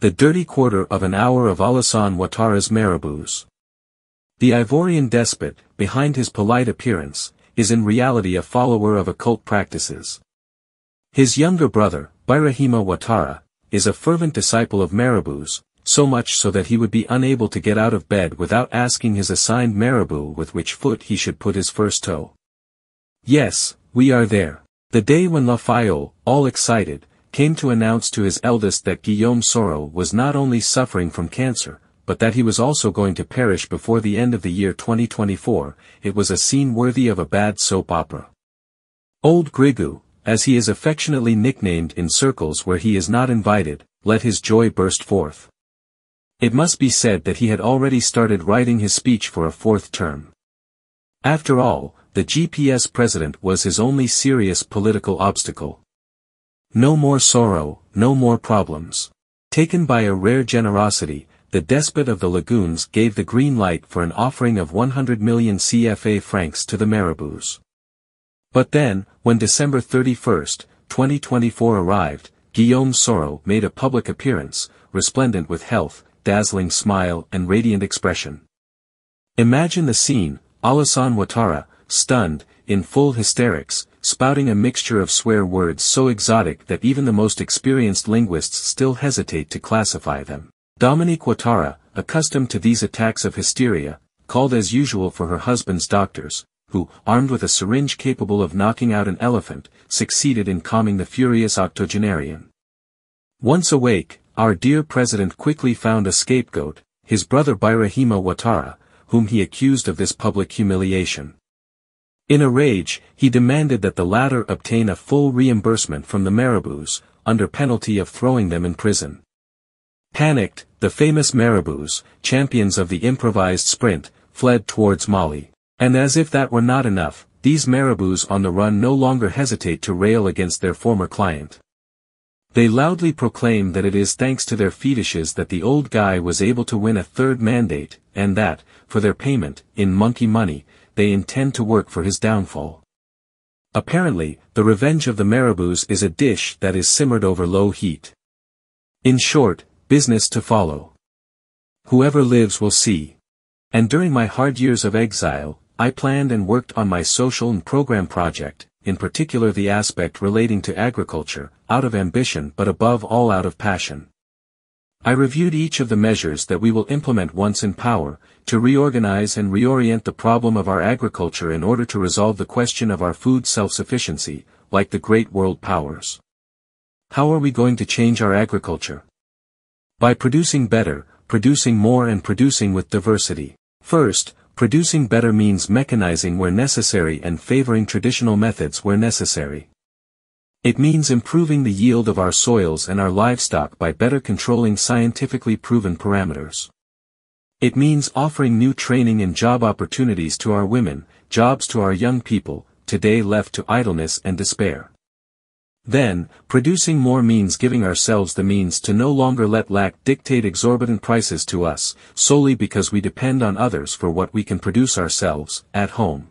The dirty quarter of an hour of Alassane Ouattara'S Marabouts. The Ivorian despot, behind his polite appearance, is in reality a follower of occult practices. His younger brother, Ibrahima Ouattara, is a fervent disciple of Marabouts, so much so that he would be unable to get out of bed without asking his assigned Marabout with which foot he should put his first toe. Yes, we are there. The day when Ouattara'S, all excited, came to announce to his eldest that Guillaume Soro was not only suffering from cancer, but that he was also going to perish before the end of the year 2024, it was a scene worthy of a bad soap opera. Old Grigou, as he is affectionately nicknamed in circles where he is not invited, let his joy burst forth. It must be said that he had already started writing his speech for a fourth term. After all, the GPS president was his only serious political obstacle. No more sorrow, no more problems. Taken by a rare generosity, the despot of the lagoons gave the green light for an offering of 100 million CFA francs to the Marabouts. But then, when December 31, 2024 arrived, Guillaume Soro made a public appearance, resplendent with health, dazzling smile and radiant expression. Imagine the scene: Alassane Ouattara, stunned, in full hysterics, spouting a mixture of swear words so exotic that even the most experienced linguists still hesitate to classify them. Dominique Ouattara, accustomed to these attacks of hysteria, called as usual for her husband's doctors, who, armed with a syringe capable of knocking out an elephant, succeeded in calming the furious octogenarian. Once awake, our dear president quickly found a scapegoat, his brother Ibrahima Ouattara, whom he accused of this public humiliation. In a rage, he demanded that the latter obtain a full reimbursement from the Marabouts, under penalty of throwing them in prison. Panicked, the famous Marabouts, champions of the improvised sprint, fled towards Mali. And as if that were not enough, these Marabouts on the run no longer hesitate to rail against their former client. They loudly proclaim that it is thanks to their fetishes that the old guy was able to win a third mandate, and that, for their payment, in monkey money, they intend to work for his downfall. Apparently, the revenge of the Marabouts is a dish that is simmered over low heat. In short, business to follow. Whoever lives will see. And during my hard years of exile, I planned and worked on my social and program project, in particular the aspect relating to agriculture, out of ambition but above all out of passion. I reviewed each of the measures that we will implement once in power, to reorganize and reorient the problem of our agriculture in order to resolve the question of our food self-sufficiency, like the great world powers. How are we going to change our agriculture? By producing better, producing more and producing with diversity. First, producing better means mechanizing where necessary and favoring traditional methods where necessary. It means improving the yield of our soils and our livestock by better controlling scientifically proven parameters. It means offering new training and job opportunities to our women, jobs to our young people, today left to idleness and despair. Then, producing more means giving ourselves the means to no longer let lack dictate exorbitant prices to us, solely because we depend on others for what we can produce ourselves, at home.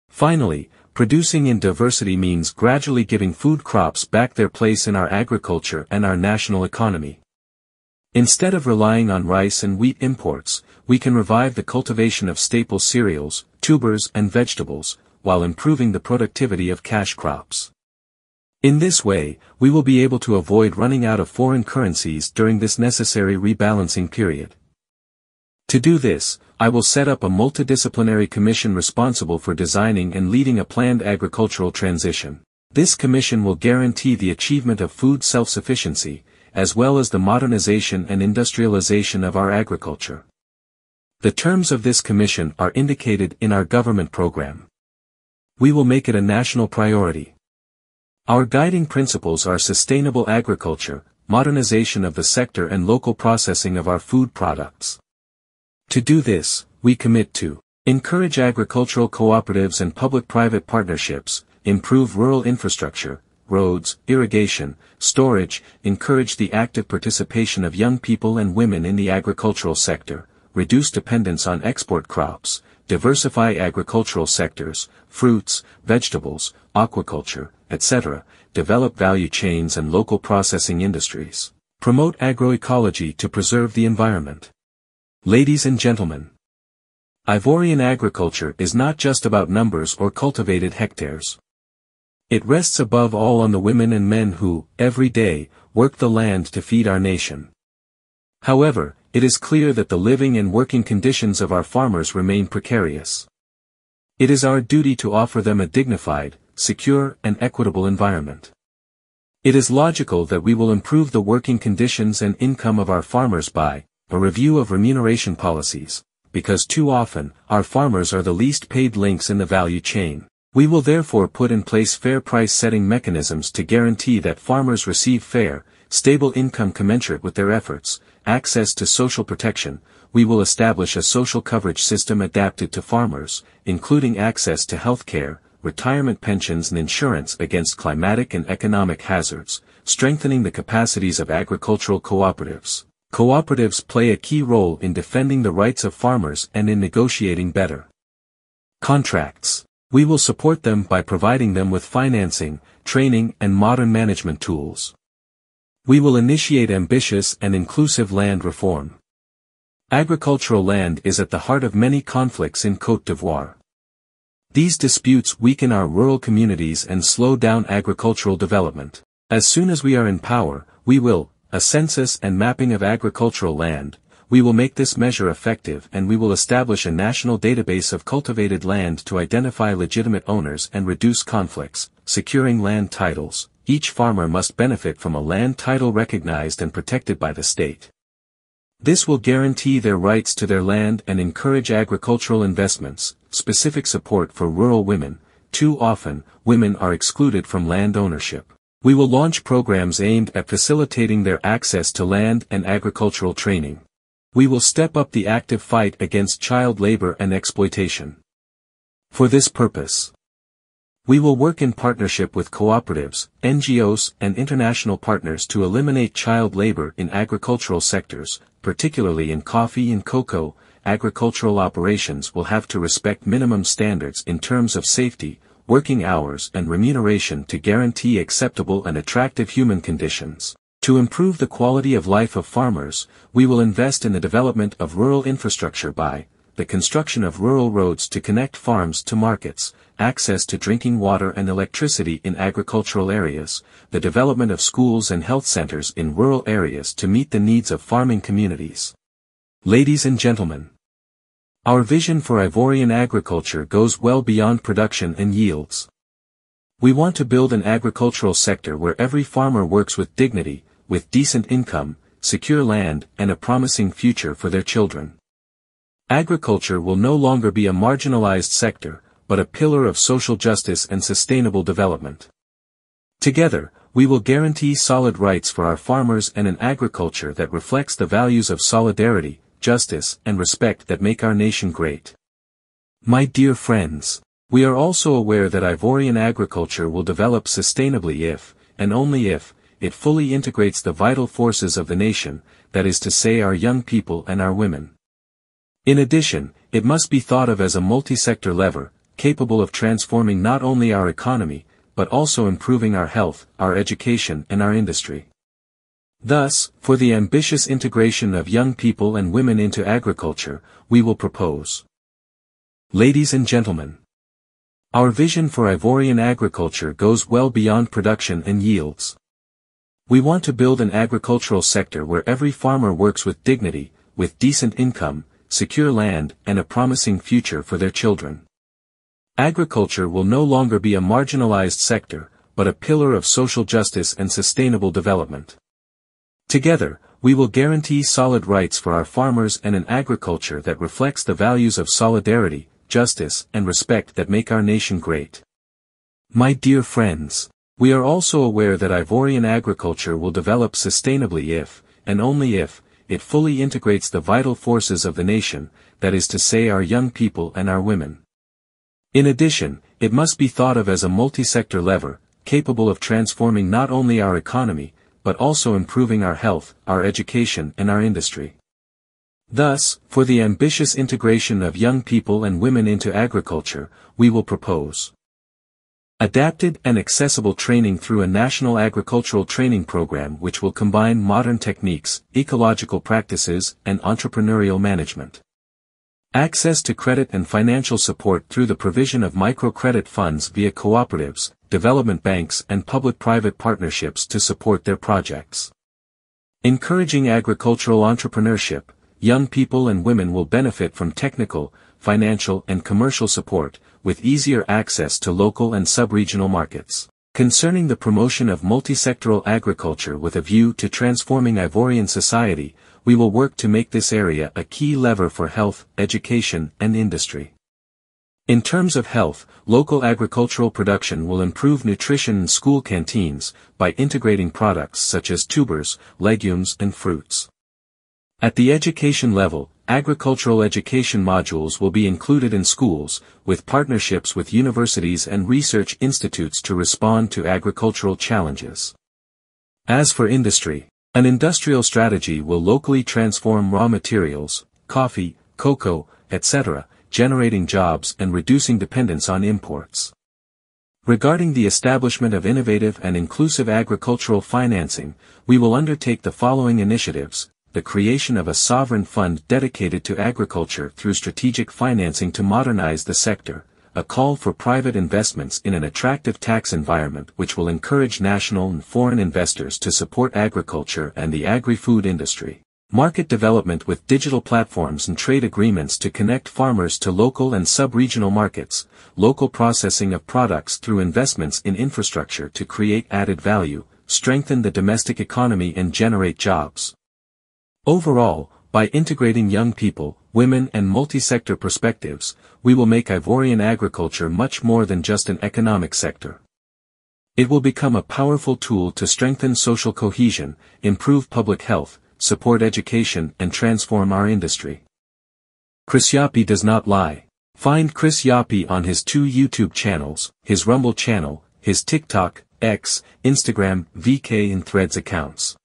Finally, producing in diversity means gradually giving food crops back their place in our agriculture and our national economy. Instead of relying on rice and wheat imports, we can revive the cultivation of staple cereals, tubers and vegetables, while improving the productivity of cash crops. In this way, we will be able to avoid running out of foreign currencies during this necessary rebalancing period. To do this, I will set up a multidisciplinary commission responsible for designing and leading a planned agricultural transition. This commission will guarantee the achievement of food self-sufficiency, as well as the modernization and industrialization of our agriculture. The terms of this commission are indicated in our government program. We will make it a national priority. Our guiding principles are sustainable agriculture, modernization of the sector and local processing of our food products. To do this, we commit to encourage agricultural cooperatives and public-private partnerships, improve rural infrastructure, roads, irrigation, storage, encourage the active participation of young people and women in the agricultural sector, reduce dependence on export crops, diversify agricultural sectors, fruits, vegetables, aquaculture, etc., develop value chains and local processing industries, promote agroecology to preserve the environment. Ladies and gentlemen, Ivorian agriculture is not just about numbers or cultivated hectares. It rests above all on the women and men who, every day, work the land to feed our nation. However, it is clear that the living and working conditions of our farmers remain precarious. It is our duty to offer them a dignified, secure, and equitable environment. It is logical that we will improve the working conditions and income of our farmers by a review of remuneration policies, because too often, our farmers are the least paid links in the value chain. We will therefore put in place fair price setting mechanisms to guarantee that farmers receive fair, stable income commensurate with their efforts, access to social protection. We will establish a social coverage system adapted to farmers, including access to health care, retirement pensions and insurance against climatic and economic hazards, strengthening the capacities of agricultural cooperatives. Cooperatives play a key role in defending the rights of farmers and in negotiating better contracts. We will support them by providing them with financing, training and modern management tools. We will initiate ambitious and inclusive land reform. Agricultural land is at the heart of many conflicts in Côte d'Ivoire. These disputes weaken our rural communities and slow down agricultural development. As soon as we are in power, we will, a census and mapping of agricultural land, we will make this measure effective and we will establish a national database of cultivated land to identify legitimate owners and reduce conflicts, securing land titles. Each farmer must benefit from a land title recognized and protected by the state. This will guarantee their rights to their land and encourage agricultural investments, specific support for rural women. Too often, women are excluded from land ownership. We will launch programs aimed at facilitating their access to land and agricultural training. We will step up the active fight against child labor and exploitation. For this purpose, we will work in partnership with cooperatives, NGOs, and international partners to eliminate child labor in agricultural sectors, particularly in coffee and cocoa. Agricultural operations will have to respect minimum standards in terms of safety, working hours and remuneration to guarantee acceptable and attractive human conditions. To improve the quality of life of farmers, we will invest in the development of rural infrastructure by the construction of rural roads to connect farms to markets, access to drinking water and electricity in agricultural areas, the development of schools and health centers in rural areas to meet the needs of farming communities. Ladies and gentlemen, our vision for Ivorian agriculture goes well beyond production and yields. We want to build an agricultural sector where every farmer works with dignity, with decent income, secure land, and a promising future for their children. Agriculture will no longer be a marginalized sector, but a pillar of social justice and sustainable development. Together, we will guarantee solid rights for our farmers and an agriculture that reflects the values of solidarity, justice, and respect that make our nation great. My dear friends, we are also aware that Ivorian agriculture will develop sustainably if, and only if, it fully integrates the vital forces of the nation, that is to say our young people and our women. In addition, it must be thought of as a multi-sector lever, capable of transforming not only our economy, but also improving our health, our education and our industry. Thus, for the ambitious integration of young people and women into agriculture, we will propose. Ladies and gentlemen, our vision for Ivorian agriculture goes well beyond production and yields. We want to build an agricultural sector where every farmer works with dignity, with decent income, secure land, and a promising future for their children. Agriculture will no longer be a marginalized sector, but a pillar of social justice and sustainable development. Together, we will guarantee solid rights for our farmers and an agriculture that reflects the values of solidarity, justice, and respect that make our nation great. My dear friends, We are also aware that Ivorian agriculture will develop sustainably if, and only if, it fully integrates the vital forces of the nation, that is to say our young people and our women. In addition, it must be thought of as a multi-sector lever, capable of transforming not only our economy, but also improving our health, our education and our industry. Thus, for the ambitious integration of young people and women into agriculture, we will propose adapted and accessible training through a national agricultural training program which will combine modern techniques, ecological practices, and entrepreneurial management. Access to credit and financial support through the provision of microcredit funds via cooperatives, development banks and public-private partnerships to support their projects. Encouraging agricultural entrepreneurship, young people and women will benefit from technical, financial and commercial support, with easier access to local and sub-regional markets. Concerning the promotion of multi-sectoral agriculture with a view to transforming Ivorian society, we will work to make this area a key lever for health, education and industry. In terms of health, local agricultural production will improve nutrition in school canteens, by integrating products such as tubers, legumes and fruits. At the education level, agricultural education modules will be included in schools, with partnerships with universities and research institutes to respond to agricultural challenges. As for industry, an industrial strategy will locally transform raw materials, coffee, cocoa, etc., generating jobs and reducing dependence on imports. Regarding the establishment of innovative and inclusive agricultural financing, we will undertake the following initiatives: the creation of a sovereign fund dedicated to agriculture through strategic financing to modernize the sector, a call for private investments in an attractive tax environment which will encourage national and foreign investors to support agriculture and the agri-food industry, market development with digital platforms and trade agreements to connect farmers to local and sub-regional markets, local processing of products through investments in infrastructure to create added value, strengthen the domestic economy and generate jobs. Overall, by integrating young people, women and multi-sector perspectives, we will make Ivorian agriculture much more than just an economic sector. It will become a powerful tool to strengthen social cohesion, improve public health, support education and transform our industry. Chris Yapi does not lie. Find Chris Yapi on his 2 YouTube channels, his Rumble channel, his TikTok, X, Instagram, VK and Threads accounts.